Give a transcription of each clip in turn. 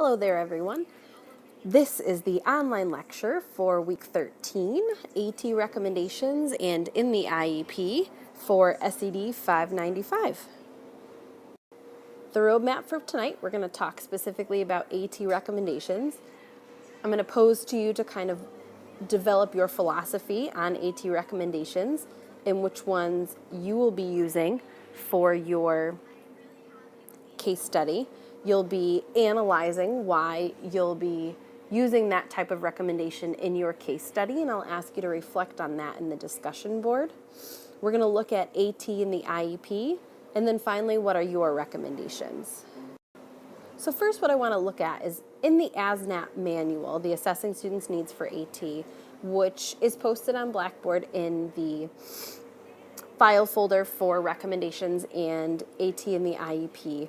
Hello there, everyone. This is the online lecture for week 13, AT recommendations, and in the IEP for SED 595. The roadmap for tonight, we're going to talk specifically about AT recommendations. I'm going to pose to you to kind of develop your philosophy on AT recommendations and which ones you will be using for your case study. You'll be analyzing why you'll be using that type of recommendation in your case study, and I'll ask you to reflect on that in the discussion board. We're going to look at AT and the IEP, and then finally, what are your recommendations? So first, what I want to look at is in the ASNAT manual, the Assessing Students' Needs for AT, which is posted on Blackboard in the file folder for recommendations and AT and the IEP.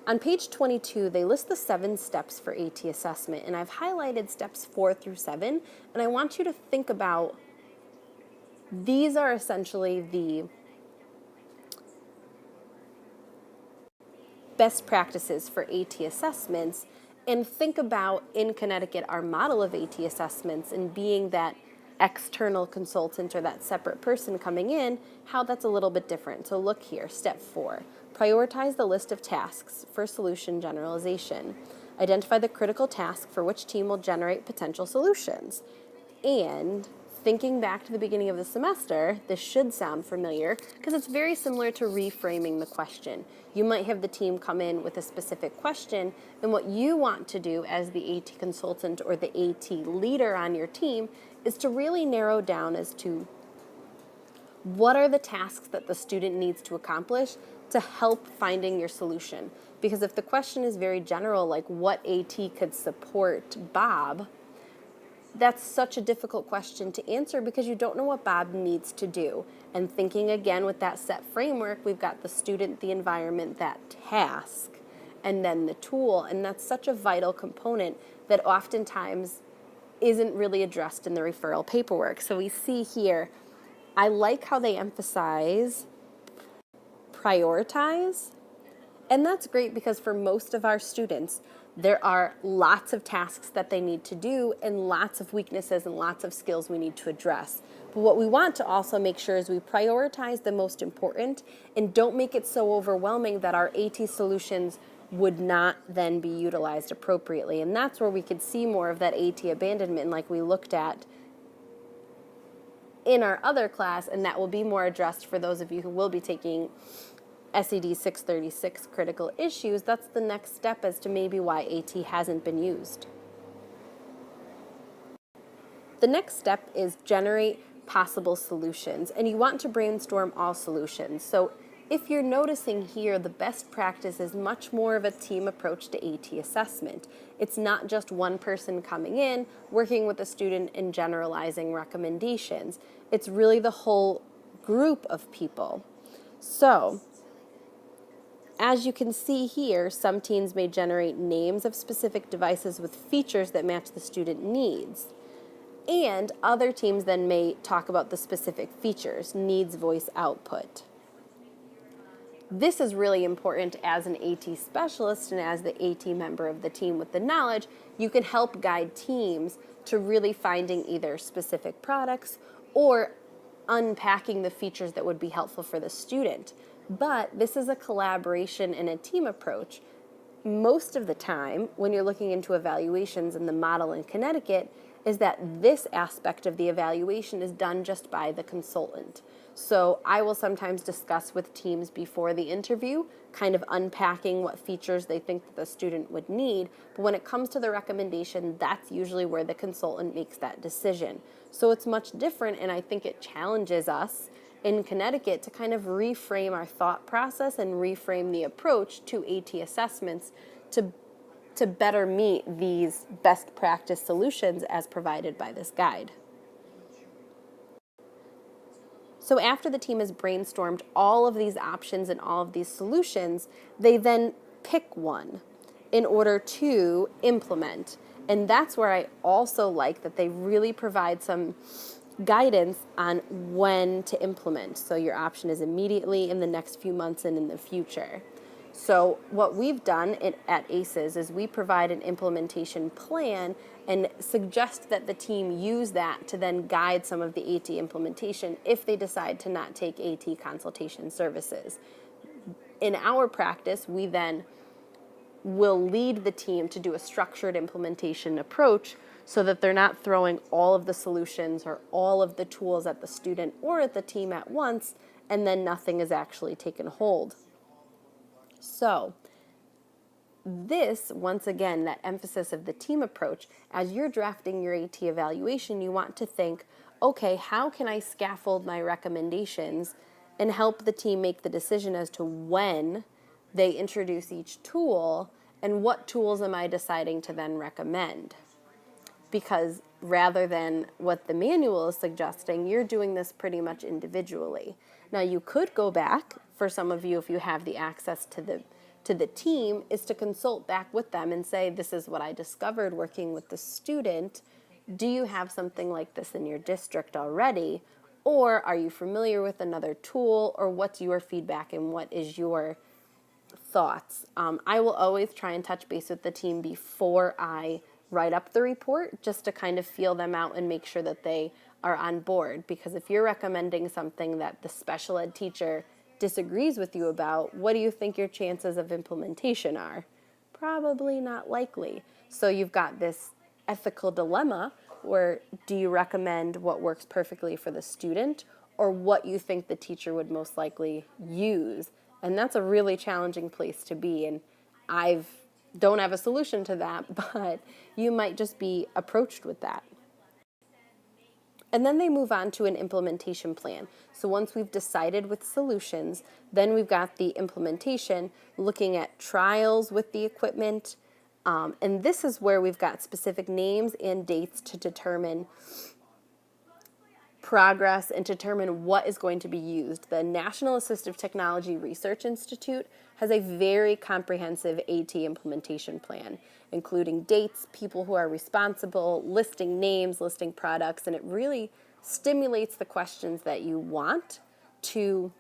On page 22, they list the 7 steps for AT assessment, and I've highlighted steps 4 through 7, and I want you to think about these are essentially the best practices for AT assessments, and think about in Connecticut our model of AT assessments and being that external consultant or that separate person coming in, how that's a little bit different. So look here, step 4. Prioritize the list of tasks for solution generalization. Identify the critical task for which team will generate potential solutions. And thinking back to the beginning of the semester, this should sound familiar because it's very similar to reframing the question. You might have the team come in with a specific question, and what you want to do as the AT consultant or the AT leader on your team is to really narrow down as to what are the tasks that the student needs to accomplish to help finding your solution. Because if the question is very general, like what AT could support Bob, that's such a difficult question to answer because you don't know what Bob needs to do. And thinking again with that set framework, we've got the student, the environment, that task, and then the tool. And that's such a vital component that oftentimes isn't really addressed in the referral paperwork. So we see here, I like how they emphasize prioritize, and that's great because for most of our students, there are lots of tasks that they need to do and lots of weaknesses and lots of skills we need to address. But what we want to also make sure is we prioritize the most important and don't make it so overwhelming that our AT solutions would not then be utilized appropriately. And that's where we could see more of that AT abandonment like we looked at in our other class, and that will be more addressed for those of you who will be taking SED 636 critical issues. That's the next step as to maybe why AT hasn't been used. The next step is generate possible solutions, and you want to brainstorm all solutions. So if you're noticing here, the best practice is much more of a team approach to AT assessment. It's not just one person coming in, working with a student and generalizing recommendations. It's really the whole group of people. So, as you can see here, some teams may generate names of specific devices with features that match the student needs. And other teams then may talk about the specific features, needs, voice, output. This is really important as an AT specialist and as the AT member of the team with the knowledge. You can help guide teams to really finding either specific products or unpacking the features that would be helpful for the student. But this is a collaboration and a team approach. Most of the time, when you're looking into evaluations in the model in Connecticut, is that this aspect of the evaluation is done just by the consultant. So I will sometimes discuss with teams before the interview, kind of unpacking what features they think that the student would need. But when it comes to the recommendation, that's usually where the consultant makes that decision. So it's much different, and I think it challenges us in Connecticut to kind of reframe our thought process and reframe the approach to AT assessments to better meet these best practice solutions as provided by this guide. So after the team has brainstormed all of these options and all of these solutions, they then pick one in order to implement. And that's where I also like that they really provide some guidance on when to implement. So your option is immediately, in the next few months, and in the future. So what we've done at ACES is we provide an implementation plan and suggest that the team use that to then guide some of the AT implementation if they decide to not take AT consultation services. In our practice, we then will lead the team to do a structured implementation approach so that they're not throwing all of the solutions or all of the tools at the student or at the team at once, and then nothing is actually taken hold. So this, once again, that emphasis of the team approach, as you're drafting your AT evaluation, you want to think, okay, how can I scaffold my recommendations and help the team make the decision as to when they introduce each tool and what tools am I deciding to then recommend? Because rather than what the manual is suggesting, you're doing this pretty much individually. Now you could go back, for some of you if you have the access to the team, is to consult back with them and say, this is what I discovered working with the student. Do you have something like this in your district already? Or are you familiar with another tool? Or what's your feedback and what is your thoughts? I will always try and touch base with the team before I write up the report, just to kind of feel them out and make sure that they are on board. Because if you're recommending something that the special ed teacher disagrees with you about, what do you think your chances of implementation are? Probably not likely. So you've got this ethical dilemma where do you recommend what works perfectly for the student or what you think the teacher would most likely use? And that's a really challenging place to be. And don't have a solution to that, but you might just be approached with that. And then they move on to an implementation plan. So once we've decided with solutions, then we've got the implementation, looking at trials with the equipment. And this is where we've got specific names and dates to determine progress and determine what is going to be used. The National Assistive Technology Research Institute has a very comprehensive AT implementation plan, including dates, people who are responsible, listing names, listing products, and it really stimulates the questions that you want to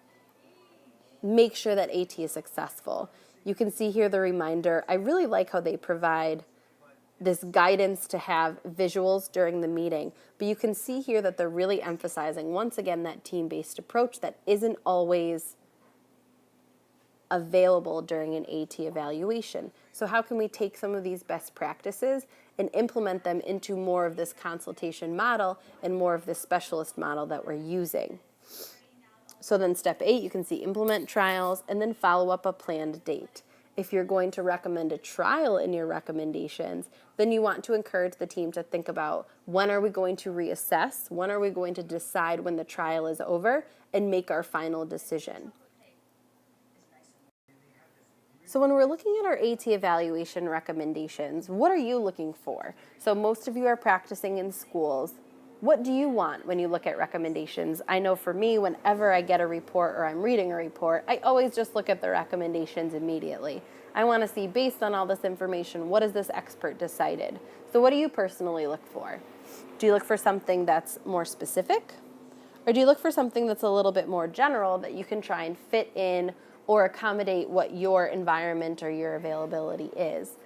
make sure that AT is successful. You can see here the reminder. I really like how they provide this guidance to have visuals during the meeting, but you can see here that they're really emphasizing, once again, that team-based approach that isn't always available during an AT evaluation. So how can we take some of these best practices and implement them into more of this consultation model and more of this specialist model that we're using? So then step 8, you can see implement trials and then follow up a planned date. If you're going to recommend a trial in your recommendations, then you want to encourage the team to think about, when are we going to reassess? When are we going to decide when the trial is over and make our final decision? So when we're looking at our AT evaluation recommendations, what are you looking for? So most of you are practicing in schools. What do you want when you look at recommendations? I know for me, whenever I get a report or I'm reading a report, I always just look at the recommendations immediately. I want to see, based on all this information, what has this expert decided? So what do you personally look for? Do you look for something that's more specific? Or do you look for something that's a little bit more general that you can try and fit in or accommodate what your environment or your availability is?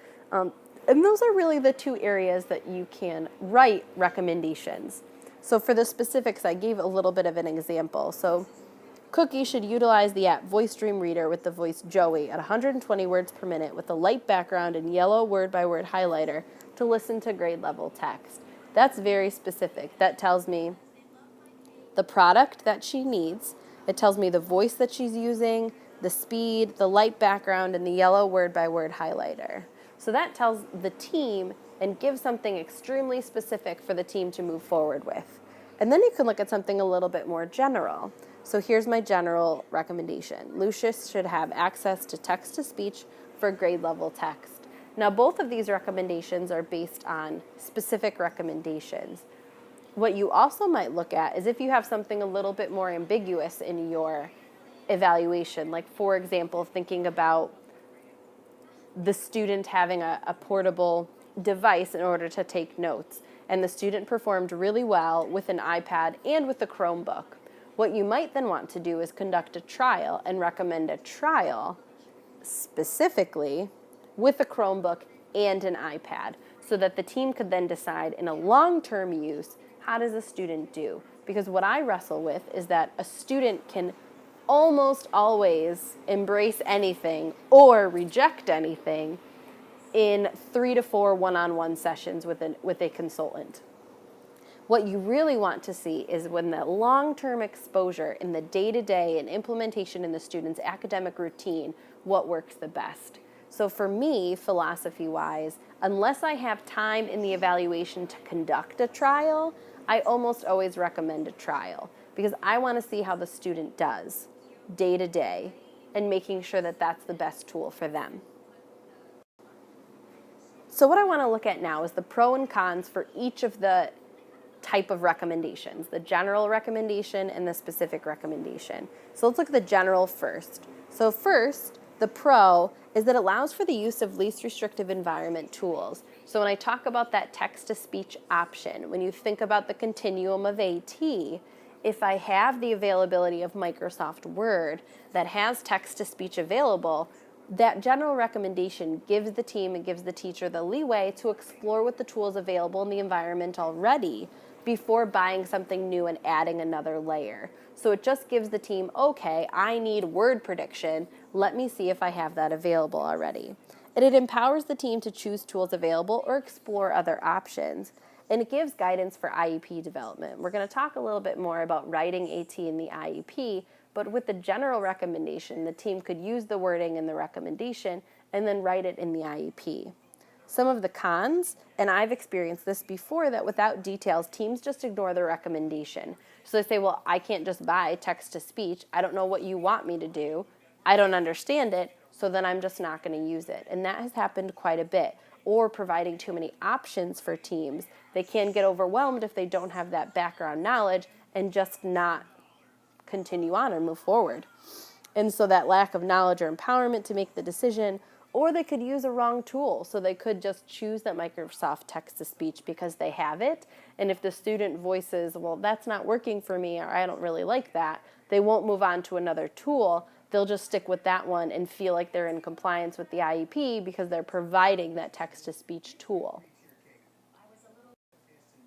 And those are really the two areas that you can write recommendations. So for the specifics, I gave a little bit of an example. So Cookie should utilize the app Voice Dream Reader with the voice Joey at 120 words per minute with a light background and yellow word-by-word highlighter to listen to grade level text. That's very specific. That tells me the product that she needs. It tells me the voice that she's using, the speed, the light background, and the yellow word-by-word highlighter. So that tells the team and gives something extremely specific for the team to move forward with. And then you can look at something a little bit more general. So here's my general recommendation. Lucius should have access to text-to-speech for grade level text. Now both of these recommendations are based on specific recommendations. What you also might look at is if you have something a little bit more ambiguous in your evaluation, like for example, thinking about the student having a portable device in order to take notes, and the student performed really well with an iPad and with the Chromebook. What you might then want to do is conduct a trial and recommend a trial specifically with a Chromebook and an iPad, so that the team could then decide in a long-term use, how does a student do? Because what I wrestle with is that a student can almost always embrace anything or reject anything in 3 to 4 one-on-one sessions with a consultant. What you really want to see is when the long-term exposure in the day-to-day and implementation in the student's academic routine, what works the best. So for me, philosophy-wise, unless I have time in the evaluation to conduct a trial, I almost always recommend a trial because I want to see how the student does day to day and making sure that that's the best tool for them. So what I want to look at now is the pro and cons for each of the type of recommendations, the general recommendation and the specific recommendation. So let's look at the general first. So first, the pro is that it allows for the use of least restrictive environment tools. So when I talk about that text-to-speech option, when you think about the continuum of AT, if I have the availability of Microsoft Word that has text-to-speech available, that general recommendation gives the team and gives the teacher the leeway to explore what the tools available in the environment already before buying something new and adding another layer. So it just gives the team, okay, I need word prediction. Let me see if I have that available already. And it empowers the team to choose tools available or explore other options. And it gives guidance for IEP development. We're going to talk a little bit more about writing AT in the IEP, but with the general recommendation, the team could use the wording in the recommendation and then write it in the IEP. Some of the cons, and I've experienced this before, that without details, teams just ignore the recommendation. So they say, well, I can't just buy text-to-speech. I don't know what you want me to do. I don't understand it, so then I'm just not going to use it. And that has happened quite a bit. Or providing too many options for teams. They can get overwhelmed if they don't have that background knowledge and just not continue on or move forward. And so that lack of knowledge or empowerment to make the decision, or they could use a wrong tool. So they could just choose that Microsoft text-to-speech because they have it. And if the student voices, well, that's not working for me, or I don't really like that, they won't move on to another tool. They'll just stick with that one and feel like they're in compliance with the IEP because they're providing that text-to-speech tool.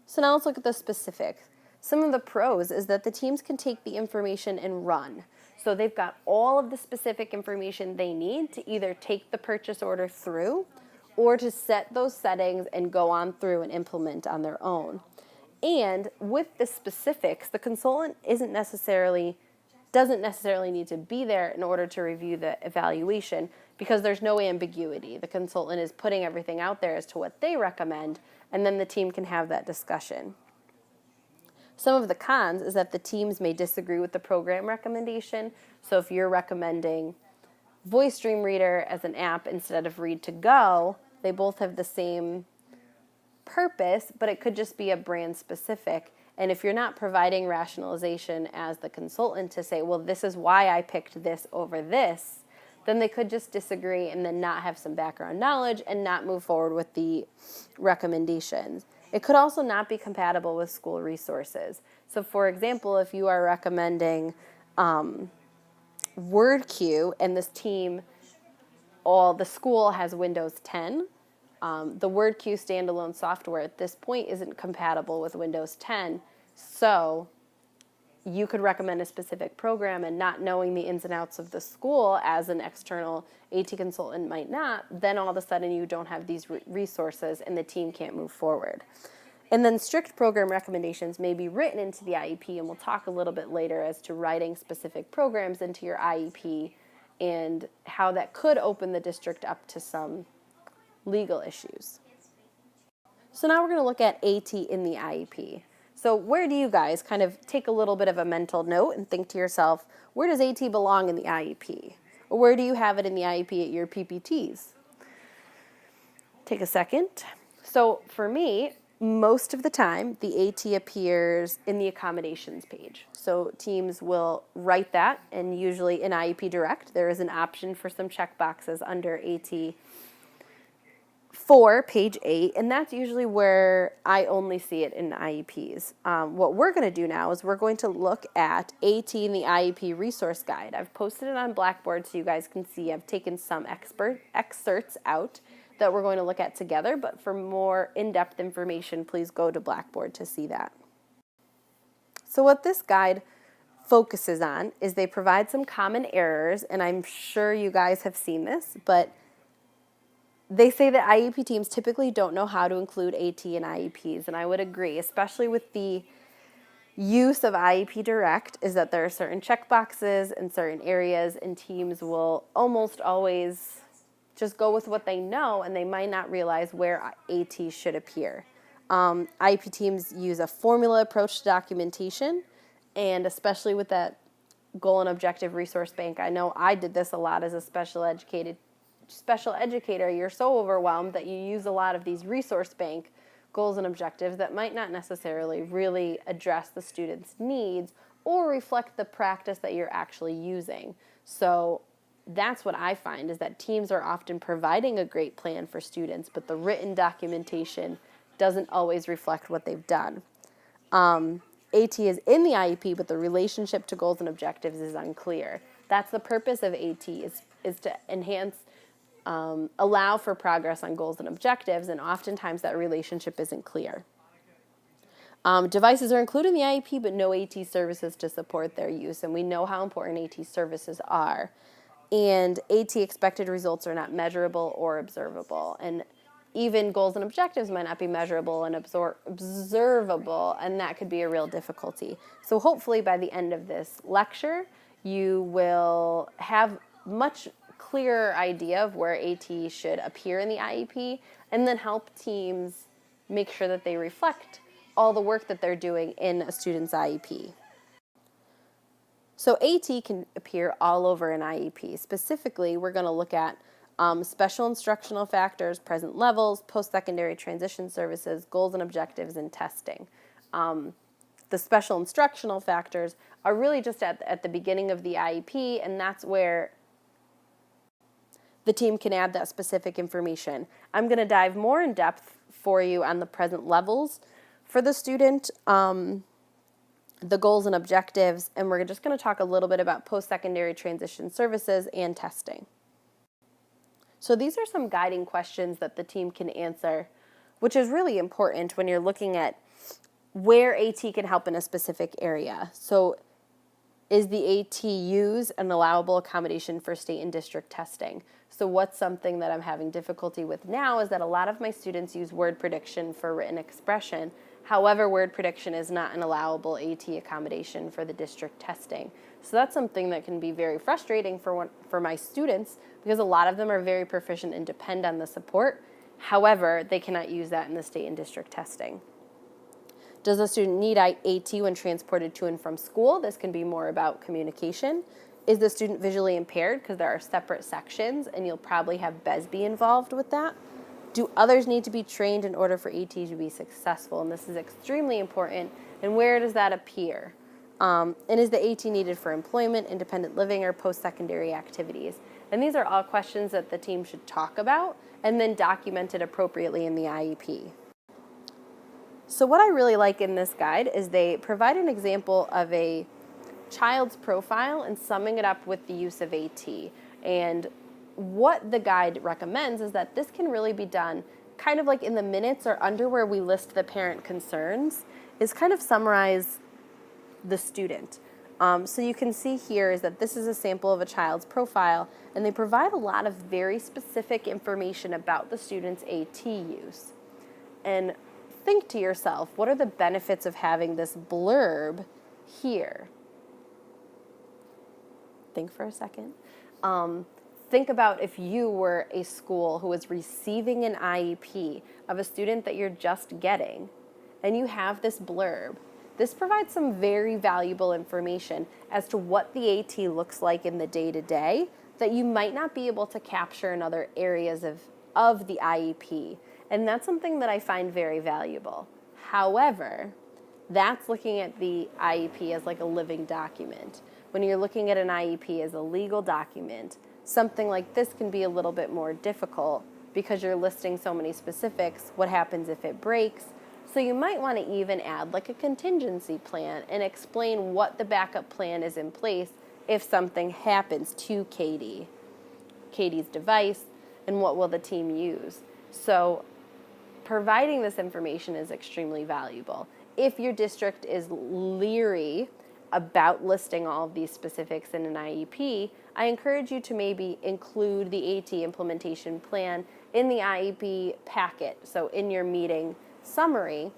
So now let's look at the specifics. Some of the pros is that the teams can take the information and run. So they've got all of the specific information they need to either take the purchase order through or to set those settings and go on through and implement on their own. And with the specifics, the consultant doesn't necessarily need to be there in order to review the evaluation because there's no ambiguity. The consultant is putting everything out there as to what they recommend, and then the team can have that discussion. Some of the cons is that the teams may disagree with the program recommendation. So if you're recommending Voice Dream Reader as an app instead of Read to Go, they both have the same purpose, but it could just be a brand specific. And if you're not providing rationalization as the consultant to say, well, this is why I picked this over this, then they could just disagree and then not have some background knowledge and not move forward with the recommendations. It could also not be compatible with school resources. So for example, if you are recommending WordQ and this team, the school has Windows 10, the WordQ standalone software at this point isn't compatible with Windows 10. So you could recommend a specific program and not knowing the ins and outs of the school as an external AT consultant might not, then all of a sudden you don't have these resources and the team can't move forward. And then strict program recommendations may be written into the IEP, and we'll talk a little bit later as to writing specific programs into your IEP and how that could open the district up to some legal issues. So now we're going to look at AT in the IEP. So where do you guys kind of take a little bit of a mental note and think to yourself, where does AT belong in the IEP? Or where do you have it in the IEP at your PPTs? Take a second. So for me, most of the time, the AT appears in the accommodations page. So teams will write that, and usually in IEP Direct, there is an option for some checkboxes under AT 4, page 8, and that's usually where I only see it in IEPs. What we're going to do now is we're going to look at AT and the IEP resource guide. I've posted it on Blackboard so you guys can see. I've taken some excerpts out that we're going to look at together, but for more in-depth information, please go to Blackboard to see that. So what this guide focuses on is they provide some common errors, and I'm sure you guys have seen this, but they say that IEP teams typically don't know how to include AT in IEPs, and I would agree, especially with the use of IEP Direct, is that there are certain checkboxes in certain areas, and teams will almost always just go with what they know, and they might not realize where AT should appear. IEP teams use a formula approach to documentation, and especially with that goal and objective resource bank, I know I did this a lot as a special educator, you're so overwhelmed that you use a lot of these resource bank goals and objectives that might not necessarily really address the student's needs or reflect the practice that you're actually using. So that's what I find, is that teams are often providing a great plan for students, but the written documentation doesn't always reflect what they've done. AT is in the IEP, but the relationship to goals and objectives is unclear. That's the purpose of AT, is to enhance, allow for progress on goals and objectives, and oftentimes that relationship isn't clear. Devices are included in the IEP, but no AT services to support their use, and we know how important AT services are. And AT expected results are not measurable or observable, and even goals and objectives might not be measurable and observable, and that could be a real difficulty. So hopefully by the end of this lecture, you will have much clearer idea of where AT should appear in the IEP, and then help teams make sure that they reflect all the work that they're doing in a student's IEP. So AT can appear all over an IEP. Specifically, we're going to look at special instructional factors, present levels, post-secondary transition services, goals and objectives, and testing. The special instructional factors are really just at the beginning of the IEP, and that's where the team can add that specific information. I'm going to dive more in depth for you on the present levels for the student, the goals and objectives, and we're just going to talk a little bit about post-secondary transition services and testing. So these are some guiding questions that the team can answer, which is really important when you're looking at where AT can help in a specific area. So is the AT use an allowable accommodation for state and district testing? So what's something that I'm having difficulty with now is that a lot of my students use word prediction for written expression. However, word prediction is not an allowable AT accommodation for the district testing. So that's something that can be very frustrating for my students, because a lot of them are very proficient and depend on the support. However, they cannot use that in the state and district testing. Does a student need AT when transported to and from school? This can be more about communication. Is the student visually impaired? Because there are separate sections, and you'll probably have BESB involved with that. Do others need to be trained in order for AT to be successful? And this is extremely important. And where does that appear? And is the AT needed for employment, independent living, or post-secondary activities? And these are all questions that the team should talk about and then document it appropriately in the IEP. So what I really like in this guide is they provide an example of a child's profile and summing it up with the use of AT. And what the guide recommends is that this can really be done kind of like in the minutes or under where we list the parent concerns, is kind of summarize the student. So you can see here is that this is a sample of a child's profile, and they provide a lot of very specific information about the student's AT use. And think to yourself, what are the benefits of having this blurb here? Think for a second. Think about if you were a school who was receiving an IEP of a student that you're just getting, and you have this blurb. This provides some very valuable information as to what the AT looks like in the day-to-day that you might not be able to capture in other areas of the IEP. And that's something that I find very valuable. However, that's looking at the IEP as like a living document. When you're looking at an IEP as a legal document, something like this can be a little bit more difficult because you're listing so many specifics. What happens if it breaks? So you might want to even add like a contingency plan and explain what the backup plan is in place if something happens to Katie's device, and what will the team use. So providing this information is extremely valuable. If your district is leery about listing all of these specifics in an IEP, I encourage you to maybe include the AT implementation plan in the IEP packet, so in your meeting summary,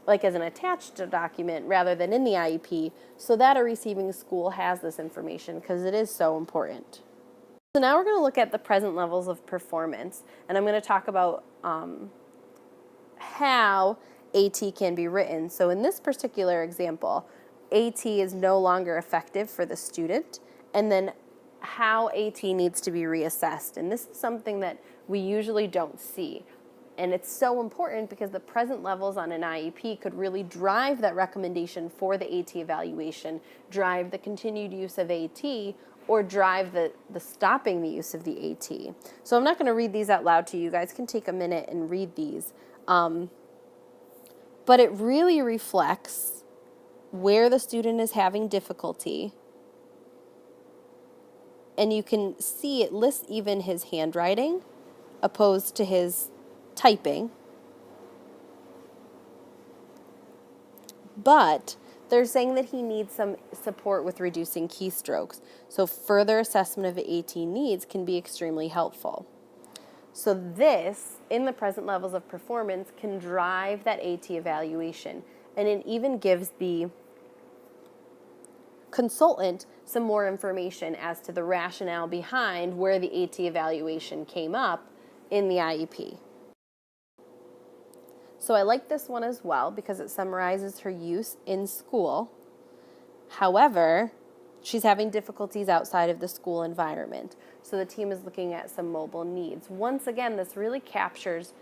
like as an attached document rather than in the IEP, so that a receiving school has this information because it is so important. So now we're going to look at the present levels of performance, and I'm going to talk about how AT can be written. So in this particular example, AT is no longer effective for the student, and then how AT needs to be reassessed. And this is something that we usually don't see. And it's so important because the present levels on an IEP could really drive that recommendation for the AT evaluation, drive the continued use of AT, or drive the stopping the use of the AT. So I'm not going to read these out loud to you. You guys can take a minute and read these. But it really reflects where the student is having difficulty. And you can see it lists even his handwriting opposed to his typing. But they're saying that he needs some support with reducing keystrokes. So further assessment of AT needs can be extremely helpful. So this, in the present levels of performance, can drive that AT evaluation. And it even gives the consultant some more information as to the rationale behind where the AT evaluation came up in the IEP. So I like this one as well because it summarizes her use in school. However, she's having difficulties outside of the school environment. So the team is looking at some mobile needs. Once again, this really captures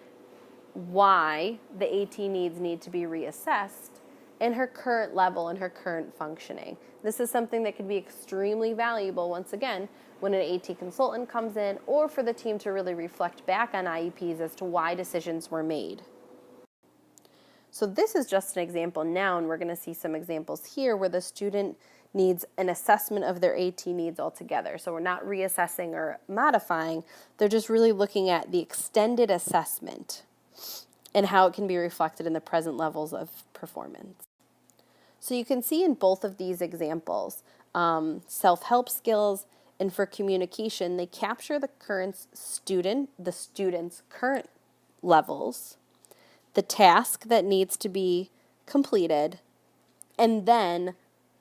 why the AT needs need to be reassessed in her current level and her current functioning. This is something that could be extremely valuable, once again, when an AT consultant comes in, or for the team to really reflect back on IEPs as to why decisions were made. So this is just an example now, and we're going to see some examples here where the student needs an assessment of their AT needs altogether. So we're not reassessing or modifying, they're just really looking at the extended assessment and how it can be reflected in the present levels of performance. So you can see in both of these examples, self-help skills and for communication, they capture the student's current levels, the task that needs to be completed, and then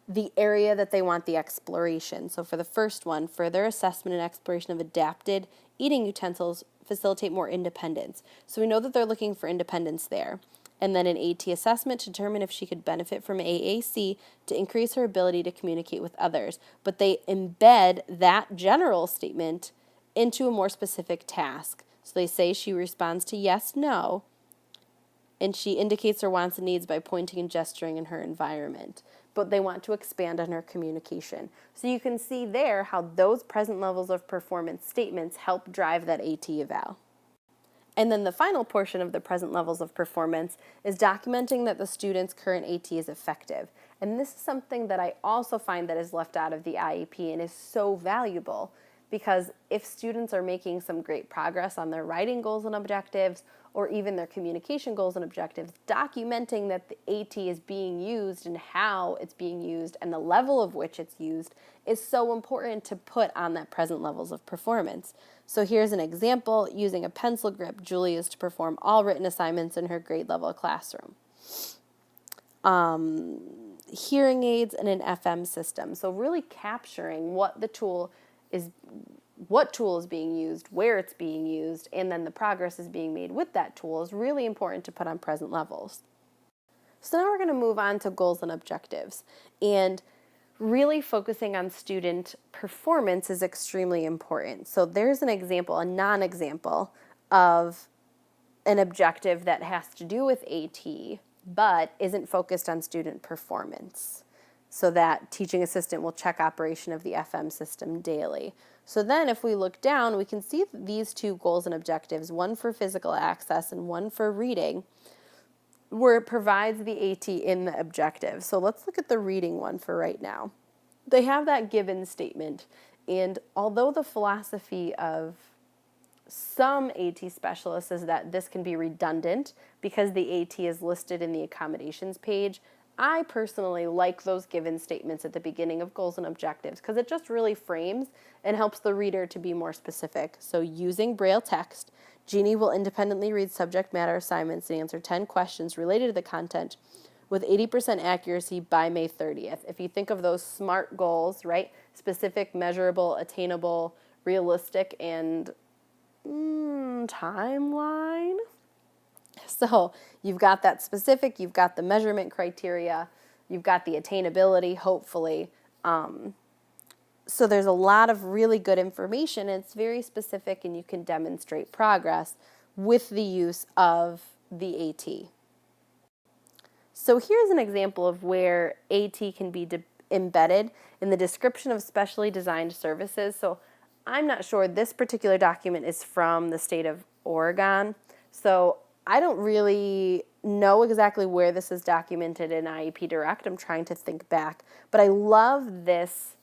the area that they want the exploration. So for the first one, further assessment and exploration of adapted eating utensils facilitate more independence. So we know that they're looking for independence there. And then an AT assessment to determine if she could benefit from AAC to increase her ability to communicate with others. But they embed that general statement into a more specific task. So they say she responds to yes, no, and she indicates her wants and needs by pointing and gesturing in her environment. But they want to expand on her communication. So you can see there how those present levels of performance statements help drive that AT eval. And then the final portion of the present levels of performance is documenting that the student's current AT is effective. And this is something that I also find that is left out of the IEP and is so valuable, because if students are making some great progress on their writing goals and objectives, or even their communication goals and objectives, documenting that the AT is being used and how it's being used and the level of which it's used is so important to put on that present levels of performance. So here's an example. Using a pencil grip, Julie is to perform all written assignments in her grade level classroom. Hearing aids and an FM system. So really capturing what tool is being used, where it's being used, and then the progress is being made with that tool is really important to put on present levels. So now we're going to move on to goals and objectives. And really focusing on student performance is extremely important. So there's an example, a non-example of an objective that has to do with AT, but isn't focused on student performance. So that teaching assistant will check operation of the FM system daily. So then if we look down, we can see these two goals and objectives, one for physical access and one for reading, where it provides the AT in the objective. So let's look at the reading one for right now. They have that given statement, and although the philosophy of some AT specialists is that this can be redundant because the AT is listed in the accommodations page, I personally like those given statements at the beginning of goals and objectives because it just really frames and helps the reader to be more specific. So using Braille text, Jeannie will independently read subject matter assignments and answer 10 questions related to the content with 80% accuracy by May 30th. If you think of those SMART goals, right? Specific, measurable, attainable, realistic, and timeline. So you've got that specific, you've got the measurement criteria, you've got the attainability, hopefully. So there's a lot of really good information, and it's very specific, and you can demonstrate progress with the use of the AT. So here's an example of where AT can be embedded in the description of specially designed services. So I'm not sure, this particular document is from the state of Oregon. So I don't really know exactly where this is documented in IEP Direct. I'm trying to think back. But I love this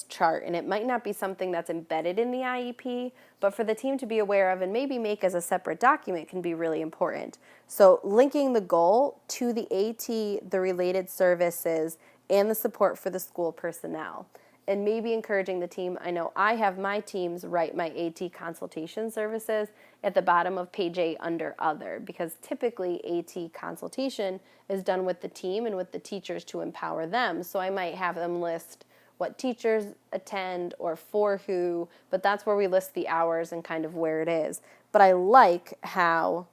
chart, and it might not be something that's embedded in the IEP, but for the team to be aware of and maybe make as a separate document can be really important. So linking the goal to the AT, the related services, and the support for the school personnel. And maybe encouraging the team, I know I have my teams write my AT consultation services at the bottom of page 8 under other, because typically AT consultation is done with the team and with the teachers to empower them. So I might have them list what teachers attend or for who, but that's where we list the hours and kind of where it is. But I like how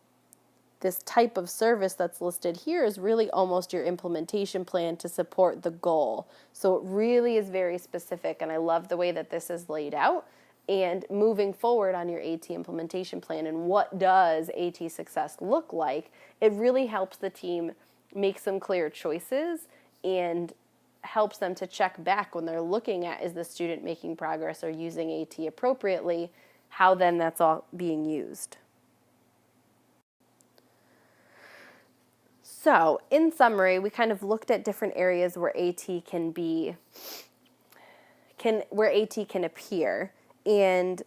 this type of service that's listed here is really almost your implementation plan to support the goal. So it really is very specific, and I love the way that this is laid out. And moving forward on your AT implementation plan and what does AT success look like, it really helps the team make some clear choices and helps them to check back when they're looking at, is the student making progress or using AT appropriately, how then that's all being used. So in summary, we kind of looked at different areas where AT can appear. And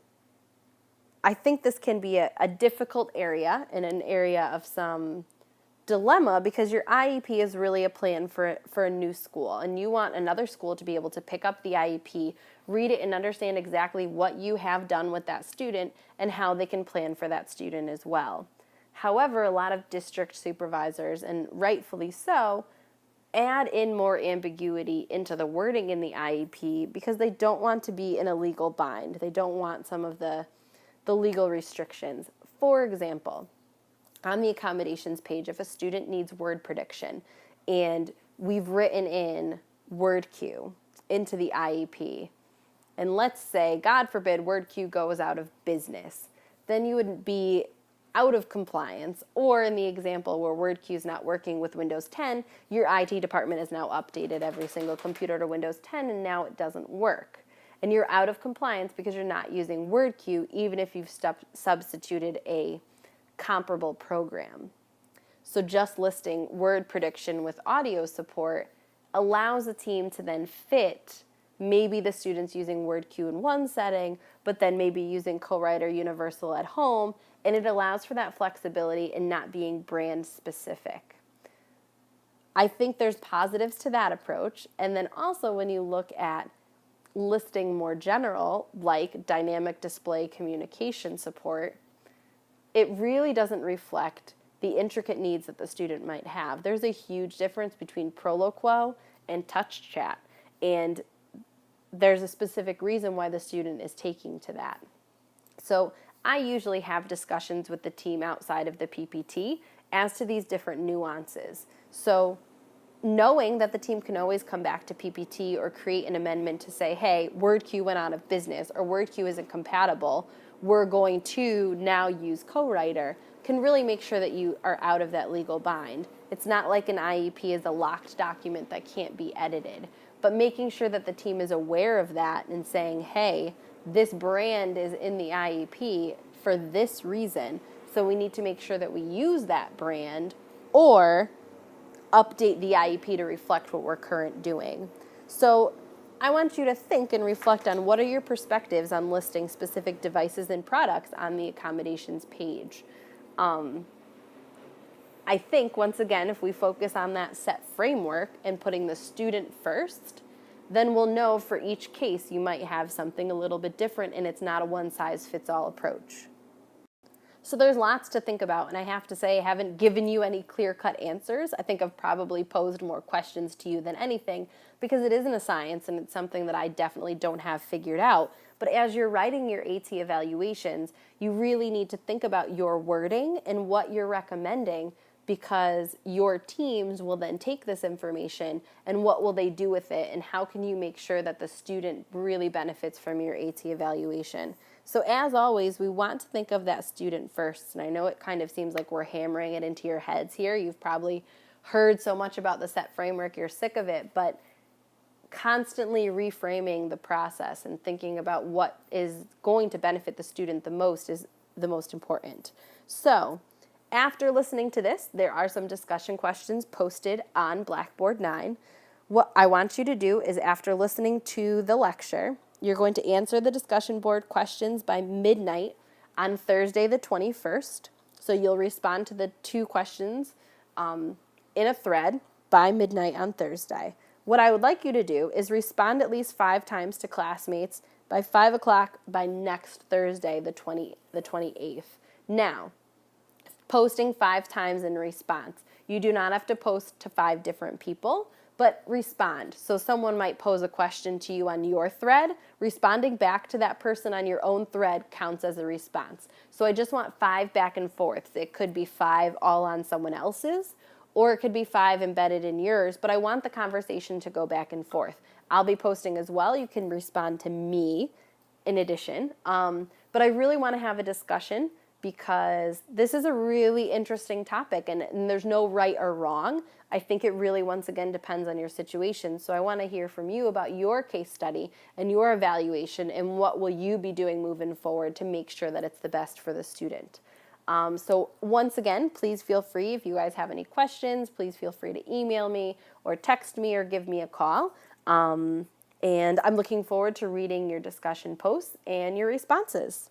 I think this can be a difficult area and an area of some dilemma, because your IEP is really a plan for a new school, and you want another school to be able to pick up the IEP, read it, and understand exactly what you have done with that student and how they can plan for that student as well. However, a lot of district supervisors, and rightfully so, add in more ambiguity into the wording in the IEP because they don't want to be in a legal bind. They don't want some of the legal restrictions. For example, on the accommodations page, if a student needs word prediction and we've written in word queue into the IEP, and let's say, God forbid, word queue goes out of business, then you would be out of compliance. Or in the example where word queue is not working with Windows 10, your IT department has now updated every single computer to Windows 10 and now it doesn't work. And you're out of compliance because you're not using word queue, even if you've substituted a comparable program. So just listing word prediction with audio support allows a team to then fit maybe the students using word queue in one setting, but then maybe using Co-Writer Universal at home, and it allows for that flexibility and not being brand specific. I think there's positives to that approach. And then also when you look at listing more general, like dynamic display communication support, it really doesn't reflect the intricate needs that the student might have. There's a huge difference between Proloquo and Touch Chat, and there's a specific reason why the student is taking to that. So I usually have discussions with the team outside of the PPT as to these different nuances. So knowing that the team can always come back to PPT or create an amendment to say, hey, word queue went out of business or word queue isn't compatible, we're going to now use Co-Writer, can really make sure that you are out of that legal bind. It's not like an IEP is a locked document that can't be edited. but making sure that the team is aware of that and saying, hey, this brand is in the IEP for this reason, so we need to make sure that we use that brand or update the IEP to reflect what we're currently doing. So I want you to think and reflect on what are your perspectives on listing specific devices and products on the accommodations page. I think, once again, if we focus on that set framework and putting the student first, then we'll know for each case you might have something a little bit different and it's not a one-size-fits-all approach. So there's lots to think about, and I have to say I haven't given you any clear-cut answers. I think I've probably posed more questions to you than anything because it isn't a science and it's something that I definitely don't have figured out. But as you're writing your AT evaluations, you really need to think about your wording and what you're recommending, because your teams will then take this information and what will they do with it, and how can you make sure that the student really benefits from your AT evaluation. So as always, we want to think of that student first, and I know it kind of seems like we're hammering it into your heads here. You've probably heard so much about the SET framework, you're sick of it, but constantly reframing the process and thinking about what is going to benefit the student the most is the most important. So after listening to this, there are some discussion questions posted on Blackboard 9. What I want you to do is, after listening to the lecture, you're going to answer the discussion board questions by midnight on Thursday the 21st. So you'll respond to the 2 questions in a thread by midnight on Thursday. What I would like you to do is respond at least 5 times to classmates by 5 o'clock by next Thursday, the 28th. Now, posting 5 times in response. You do not have to post to 5 different people, but respond. So someone might pose a question to you on your thread. Responding back to that person on your own thread counts as a response. So I just want 5 back and forth. It could be 5 all on someone else's, or it could be 5 embedded in yours, but I want the conversation to go back and forth. I'll be posting as well. You can respond to me in addition. But I really want to have a discussion, because this is a really interesting topic, and there's no right or wrong. I think it really, once again, depends on your situation. So I want to hear from you about your case study and your evaluation, and what will you be doing moving forward to make sure that it's the best for the student. So once again, please feel free, if you guys have any questions, please feel free to email me or text me or give me a call. And I'm looking forward to reading your discussion posts and your responses.